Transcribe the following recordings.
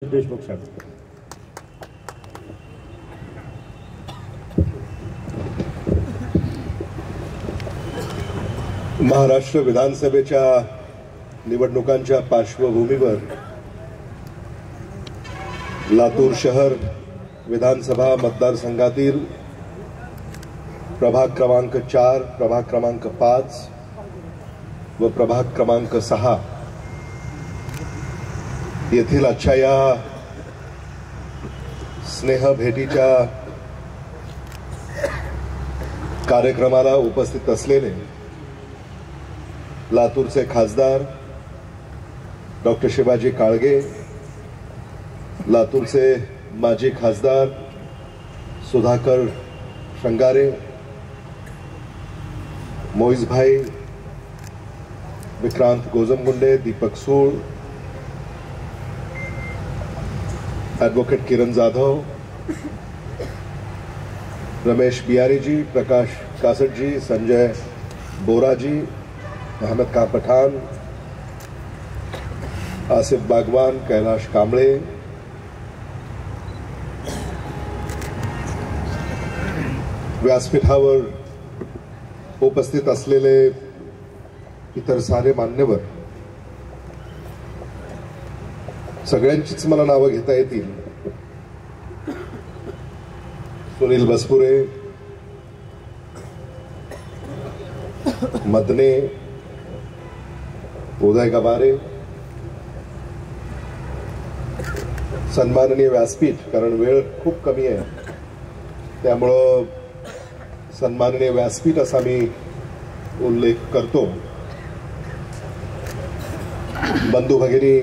देशमुख साहेब. महाराष्ट्र विधानसभेच्या निवडणुकांच्या पार्श्वभूमीवर लातूर शहर विधानसभा मतदारसंघातील प्रभाग क्रमांक 4, प्रभाग क्रमांक 5 व प्रभाग क्रमांक 6 येथील आजच्या या स्नेह भेटीच्या कार्यक्रमाला उपस्थित असलेले लातूरचे खासदार डॉक्टर शिवाजी काळगे, लातूरचे माजी खासदार सुधाकर श्रंगारे, मोईजभाई, विक्रांत गोजमगुंडे, दीपक सूळ, एडवोकेट किरण जाधव, रमेश बियारी जी, प्रकाश कासट जी, संजय बोरा जी, अहमद खां पठान, आसिफ बागवान, कैलाश कांबळे, व्यासपीठावर उपस्थित असलेले इतर सारे मान्यवर, सगळ्यांचीच मला नावं घेता येतील. सुनील बसपुरे, मदने, उदय गवारे, सन्माननीय व्यासपीठ, कारण वेळ खूप कमी आहे त्यामुळं सन्माननीय व्यासपीठ असा मी उल्लेख करतो. बंधू भगिनी,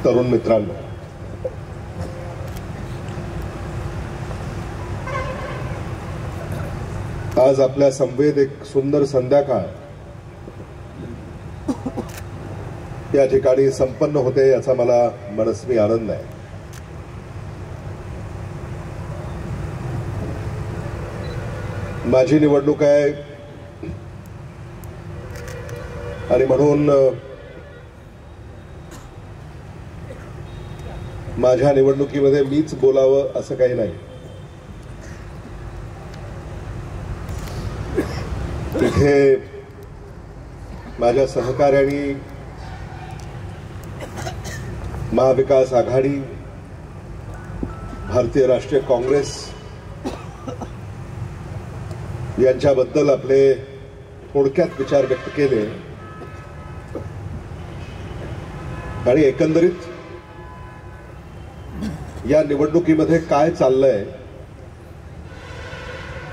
तरुण मित्रांनो, आज आपल्या समवेत एक सुंदर संध्याकाळ या ठिकाणी संपन्न होते याचा मला मनस्वी आनंद आहे. माझी निवडणूक आहे आणि म्हणून माझ्या निवडणुकीमध्ये मीच बोलावं असं काही नाही. इथे माझ्या सहकार्यांनी महाविकास आघाडी, भारतीय राष्ट्रीय काँग्रेस यांच्याबद्दल आपले थोडक्यात विचार व्यक्त केले आणि एकंदरीत या निवडणुकीमध्ये काय चाललंय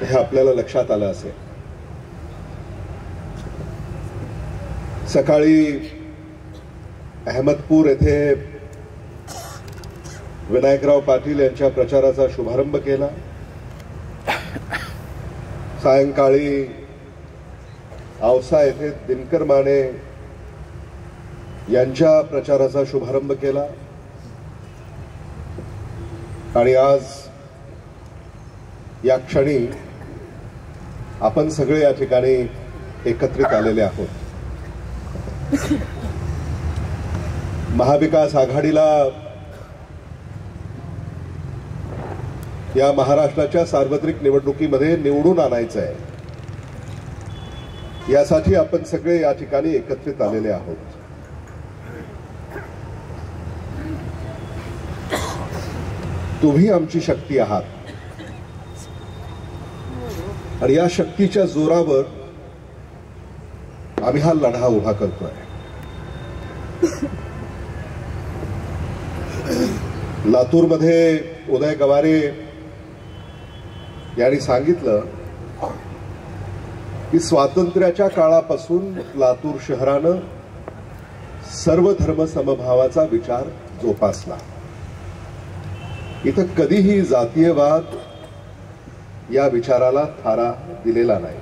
हे आपल्याला लक्षात आलं असेल. सकाळी अहमदपूर येथे विनायकराव पाटील यांच्या प्रचाराचा शुभारंभ केला. सायंकाळी औसा येथे दिनकर माने यांच्या प्रचाराचा शुभारंभ केला आणि आज या क्षणी आपण सगळे या ठिकाणी एकत्रित आलेले आहोत. महाविकास आघाडीला या महाराष्ट्राच्या सार्वत्रिक निवडणुकीमध्ये निवडून आणायचं आहे, यासाठी आपण सगळे या ठिकाणी एकत्रित आलेले आहोत. तुम्ही आमची शक्ती आहात आणि या शक्तीच्या जोरावर आम्ही हा लढा उभा करतोय. लातूरमध्ये उदय गवारे यांनी सांगितलं की स्वातंत्र्याच्या काळापासून लातूर शहरानं सर्व धर्म समभावाचा विचार जोपासला. इथं कधीही जातीयवाद या विचाराला थारा दिलेला नाही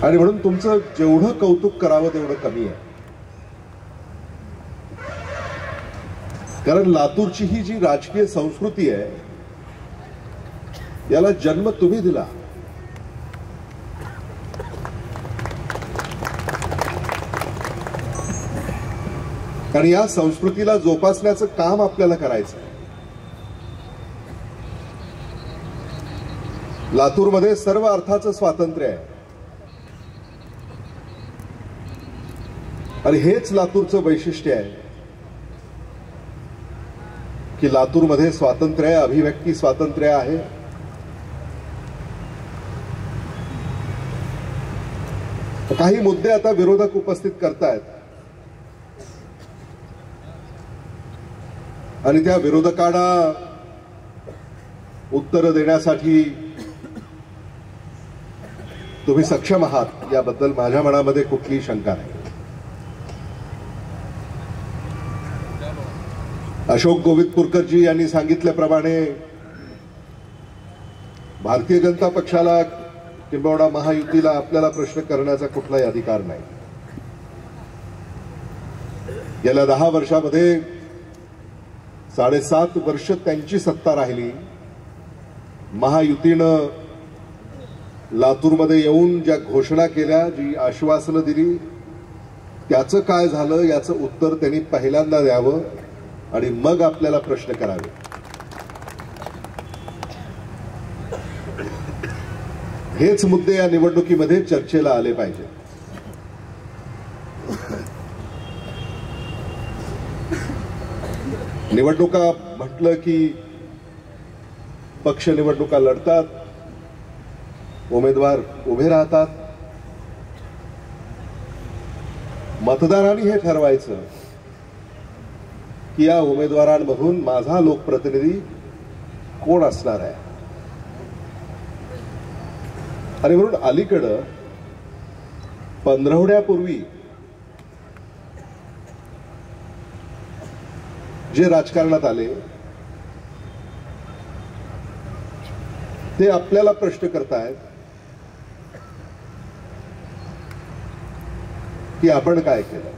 आणि म्हणून तुमचं जेवढं कौतुक करावं तेवढं कमी आहे. कारण लातूरची ही जी राजकीय संस्कृती आहे याला जन्म तुम्ही दिला. कारण या संस्कृतीला जोपासण्याचं काम आपल्याला करायचं आहे. लातूरमध्ये सर्व अर्थाचं स्वातंत्र्य आहे आणि हेच लातूरचं वैशिष्ट्य आहे की लातूरमध्ये स्वातंत्र्य आहे, अभिव्यक्ती स्वातंत्र्य आहे. काही मुद्दे आता विरोधक उपस्थित करतायत आणि त्या विरोधकांना उत्तर देण्यासाठी तुम्ही सक्षम आहात याबद्दल माझ्या मनामध्ये कुठलीही शंका नाही. अशोक गोविंदपूरकरजी यांनी सांगितल्याप्रमाणे भारतीय जनता पक्षाला किंबहुना महायुतीला आपल्याला प्रश्न करण्याचा कुठलाही अधिकार नाही. गेल्या 10 वर्षामध्ये 7.5 वर्ष त्यांची सत्ता राहिली. महायुतीनं लातूरमध्ये येऊन ज्या घोषणा केल्या, जी आश्वासनं दिली, त्याचं काय झालं याचं उत्तर त्यांनी पहिल्यांदा द्यावं आणि मग आपल्याला प्रश्न करावे. हेच मुद्दे या निवडणुकीमध्ये चर्चेला आले पाहिजे. निवडणुका म्हटलं की पक्ष निवडणुका लढतात, उमेदवार उभे राहतात. मतदारांनी हे ठरवायचं की या उमेदवारांमधून माझा लोकप्रतिनिधी कोण असणार आहे. आणि म्हणून अलीकडं पंधरवड्यापूर्वी जे राजकारणात आले ते आपल्याला प्रश्न करतायत की आपण काय केलं.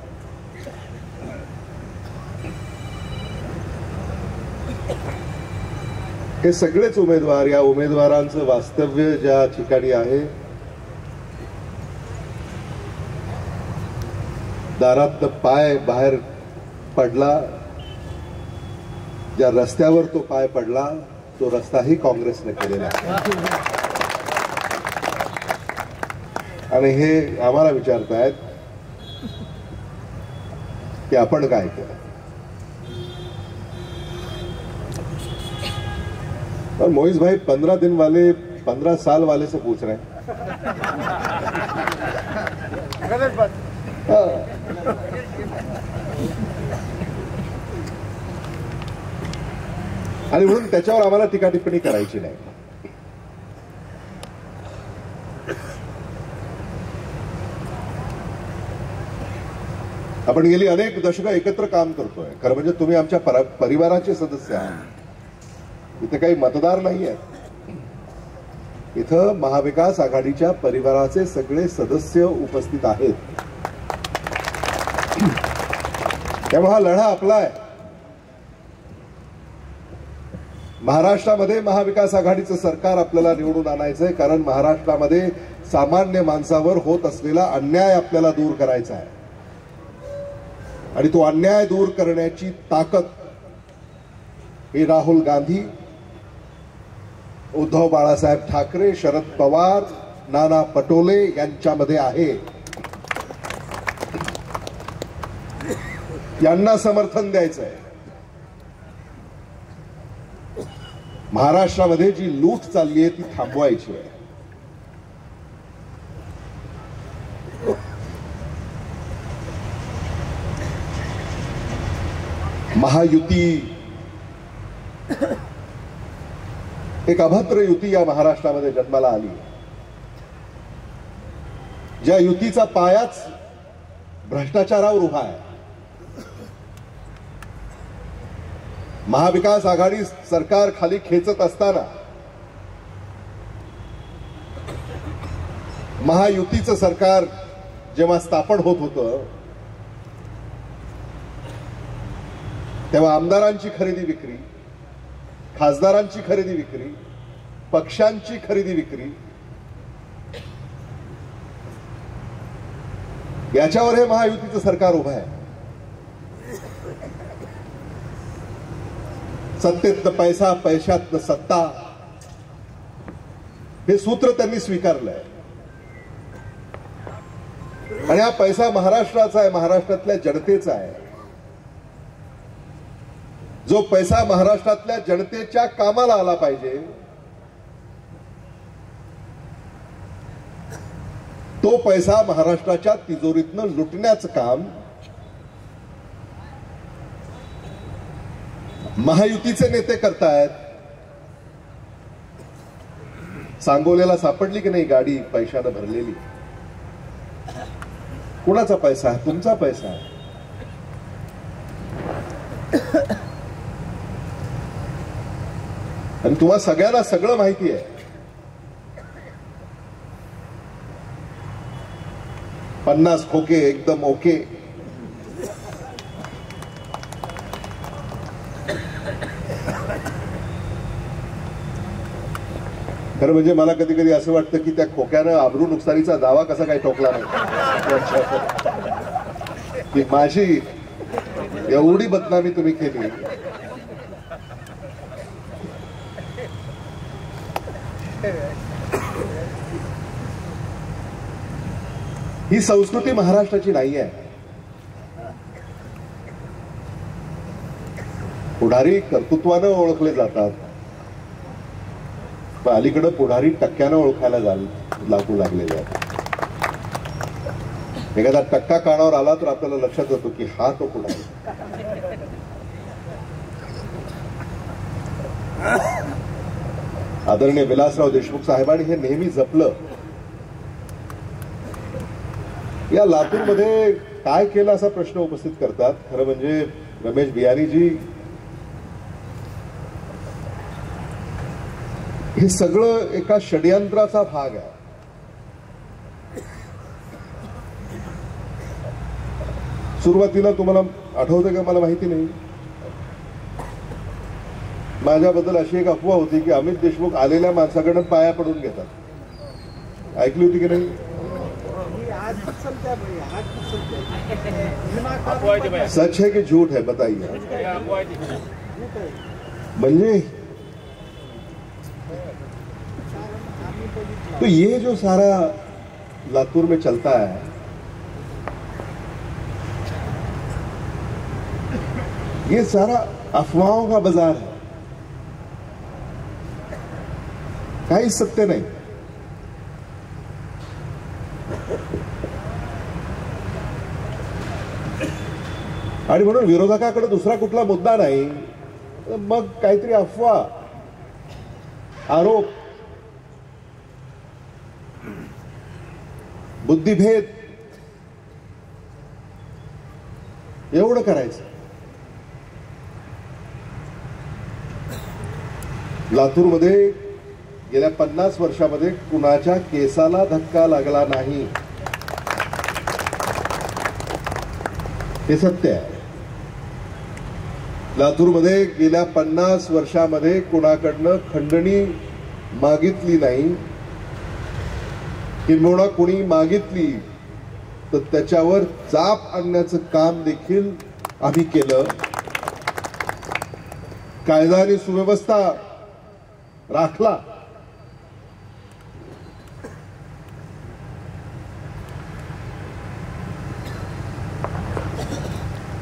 हे सगळेच उमेदवार, या उमेदवारांचं वास्तव्य ज्या ठिकाणी आहे, दारात पाय बाहेर पडला, ज्या रस्त्यावर तो पाय पडला तो रस्ताही काँग्रेसने केलेला आहे. आणि हे आम्हाला विचारतायत कि आपण काय केलं. और मोइज भाई 15 दिन वाले 15 साल वाले से पूछ रहे हैं. आणि म्हणून त्याच्यावर आम्हाला टीका टिप्पणी करायची नाही. आपण गेली अनेक दशकं एकत्र काम करतोय. खरं म्हणजे तुम्ही आमच्या परिवाराचे सदस्य आहात. इथे काही मतदार नाही आहेत. इथं महाविकास आघाडीच्या परिवाराचे सगळे सदस्य उपस्थित आहेत. त्यामुळे हा लढा आपला आहे. महाराष्ट्रामध्ये महाविकास आघाडीचं सरकार आपल्याला निवडून आणायचंय, कारण महाराष्ट्रामध्ये सामान्य माणसावर होत असलेला अन्याय आपल्याला दूर करायचा आहे. आणि तो अन्याय दूर करण्याची ताकद ही राहुल गांधी, उद्धव बाळासाहेब ठाकरे, शरद पवार, नाना पटोले यांच्यामध्ये आहे. यांना समर्थन द्यायचं आहे. महाराष्ट्रामध्ये जी लूट चालली आहे ती थांबवायची आहे. महायुती एक अभद्र युती या महाराष्ट्रामध्ये जन्माला आली. ज्या युतीचा पायाच भ्रष्टाचारावर उभा आहे. महाविकास आघाडी सरकार खाली खेचत असताना महायुतीचं सरकार जेव्हा स्थापन होत होतं तेव्हा आमदारांची खरेदी विक्री, खासदारांची खरेदी विक्री, पक्षांची खरेदी विक्री याच्यावर हे महायुतीचं सरकार उभं आहे. सत्तेतनं पैसा, पैशातनं सत्ता, हे सूत्र त्यांनी स्वीकारलंय. आणि हा पैसा महाराष्ट्राचा आहे, महाराष्ट्रातल्या जनतेचा आहे. जो पैसा महाराष्ट्रातल्या जनतेच्या कामाला आला पाहिजे, तो पैसा महाराष्ट्राच्या तिजोरीतनं लुटण्याचं काम महायुतीचे नेते करतायत. सांगोल्याला सापडली की नाही गाडी पैशानं भरलेली? कुणाचा पैसा आहे? तुमचा पैसा आहे. आणि तुम्हा सगळ्यांना सगळं माहिती आहे. 50 खोके एकदम ओके. खरं म्हणजे मला कधी कधी असं वाटतं की त्या खोक्यानं आबरू नुकसानीचा दावा कसा काय ठोकला नाही की माझी एवढी बदनामी तुम्ही केली. ही संस्कृती महाराष्ट्राची नाही आहे. पुढारी कर्तृत्वानं ओळखले जातात, पण अलीकडे पुढारी टक्क्यानं ओळखायला लागू लागलेले आहेत. एखादा टक्का कानावर आला तर आपल्याला लक्षात येतो की हा तो पुढारी. आदरणीय विलासराव देशमुख साहेबांनी हे नेहमी जपलं. या लातूरमध्ये काय केलं असा प्रश्न उपस्थित करतात. खरं म्हणजे रमेश बियाणीजी, हे सगळं एका षडयंत्राचा भाग आहे. सुरुवातीला तुम्हाला आठवतं का मला माहिती नाही, माझ्याबद्दल अशी एक अफवा होती की अमित देशमुख आलेल्या माणसाकडून पाया पडून घेतात. ऐकली होती की नाही? सच है कि झूठ है बताइए. म्हणजे तो ये जो सारा लातूर में चलता है, ये सारा अफवाहों का बाजार है. काही सत्य नाही. आणि म्हणून विरोधकाकडे दुसरा कुठला मुद्दा नाही, मग काहीतरी अफवा, आरोप, बुद्धिभेद एवढं करायचं. लातूरमध्ये गेल्या 50 वर्षामध्ये कुणाच्या केसाला धक्का लागला नाही, हे सत्य आहे. लातूरमध्ये गेल्या 50 वर्षामध्ये कुणाकडनं खंडणी मागितली नाही. किंबहुना कोणी मागितली तर त्याच्यावर चाप आणण्याचं काम देखील आम्ही केलं. कायदा आणि सुव्यवस्था राखला.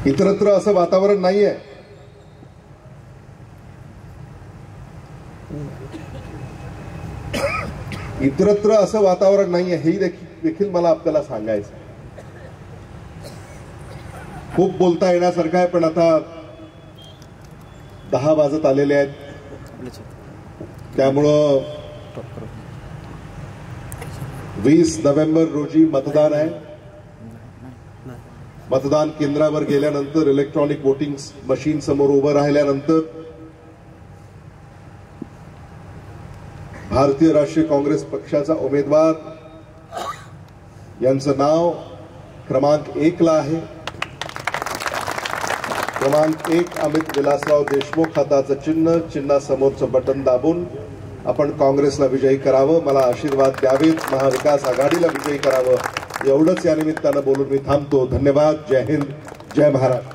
इतरत्र असं वातावरण नाहीये. इतरत्र असं वातावरण नाहीये, हे देखील मला आपल्याला सांगायचं. खूप बोलता येण्यासारखं आहे, पण आता 10 वाजत आलेले आहेत. त्यामुळं 20 नोव्हेंबर रोजी मतदान आहे. मतदान केंद्रावर गेल्यानंतर इलेक्ट्रॉनिक वोटिंग मशीन समोर उभं राहिल्यानंतर भारतीय राष्ट्रीय काँग्रेस पक्षाचा उमेदवार यांचं नाव क्रमांक 1 ला आहे. क्रमांक 1 अमित विलासराव देशमुख. हाताचं चिन्ह, चिन्हासमोरचं बटन दाबून आपण काँग्रेसला विजयी करावं, मला आशीर्वाद द्यावेत, महाविकास आघाडीला विजयी करावं, एवढंच या निमित्तानं बोलून मी थांबतो. धन्यवाद. जय हिंद, जय महाराष्ट्र.